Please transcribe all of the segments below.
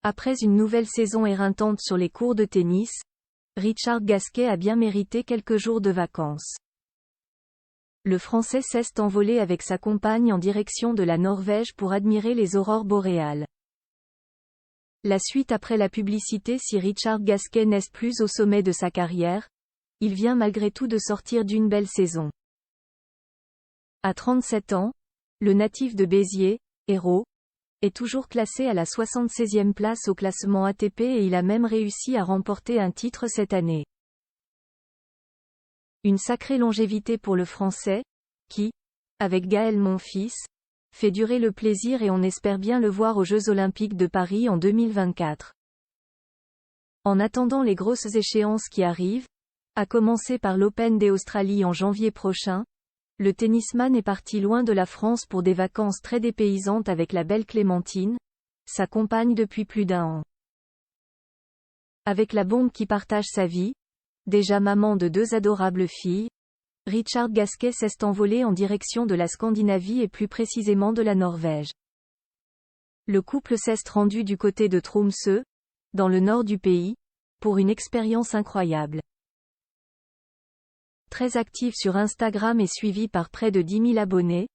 Après une nouvelle saison éreintante sur les courts de tennis, Richard Gasquet a bien mérité quelques jours de vacances. Le Français s'est envolé avec sa compagne en direction de la Norvège pour admirer les aurores boréales. La suite après la publicité. Si Richard Gasquet n'est plus au sommet de sa carrière, il vient malgré tout de sortir d'une belle saison. À 37 ans, le natif de Béziers, Hérault, est toujours classé à la 76e place au classement ATP et il a même réussi à remporter un titre cette année. Une sacrée longévité pour le Français, qui, avec Gaël Monfils, fait durer le plaisir et on espère bien le voir aux Jeux Olympiques de Paris en 2024. En attendant les grosses échéances qui arrivent, à commencer par l'Open d'Australie en janvier prochain, le tennisman est parti loin de la France pour des vacances très dépaysantes avec la belle Clémentine, sa compagne depuis plus d'1 an. Avec la bombe qui partage sa vie, déjà maman de 2 adorables filles, Richard Gasquet s'est envolé en direction de la Scandinavie et plus précisément de la Norvège. Le couple s'est rendu du côté de Tromsø, dans le nord du pays, pour une expérience incroyable. Très active sur Instagram et suivie par près de 10 000 abonnés,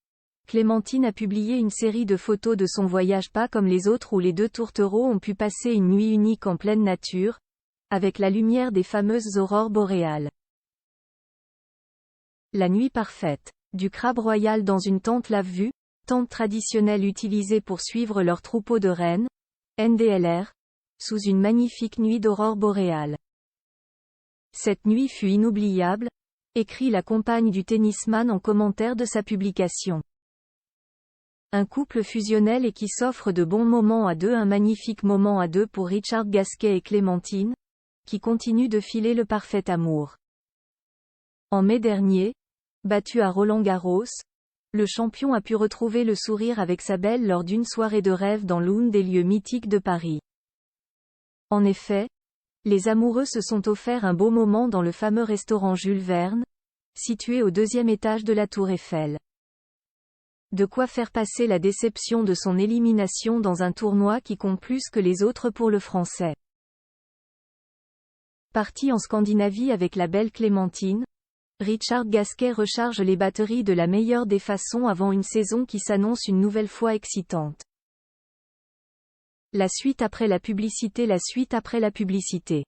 Clémentine a publié une série de photos de son voyage pas comme les autres où les 2 tourtereaux ont pu passer une nuit unique en pleine nature, avec la lumière des fameuses aurores boréales. La nuit parfaite. Du crabe royal dans une tente lave-vue, tente traditionnelle utilisée pour suivre leur troupeau de rennes, NDLR, sous une magnifique nuit d'aurore boréale. Cette nuit fut inoubliable, écrit la compagne du tennisman en commentaire de sa publication. Un couple fusionnel et qui s'offre de bons moments à deux. Un magnifique moment à deux pour Richard Gasquet et Clémentine, qui continuent de filer le parfait amour. En mai dernier, battu à Roland-Garros, le champion a pu retrouver le sourire avec sa belle lors d'une soirée de rêve dans l'un des lieux mythiques de Paris. En effet, les amoureux se sont offert un beau moment dans le fameux restaurant Jules Verne, situé au 2e étage de la Tour Eiffel. De quoi faire passer la déception de son élimination dans un tournoi qui compte plus que les autres pour le Français. Parti en Scandinavie avec la belle Clémentine, Richard Gasquet recharge les batteries de la meilleure des façons avant une saison qui s'annonce une nouvelle fois excitante. La suite après la publicité. La suite après la publicité.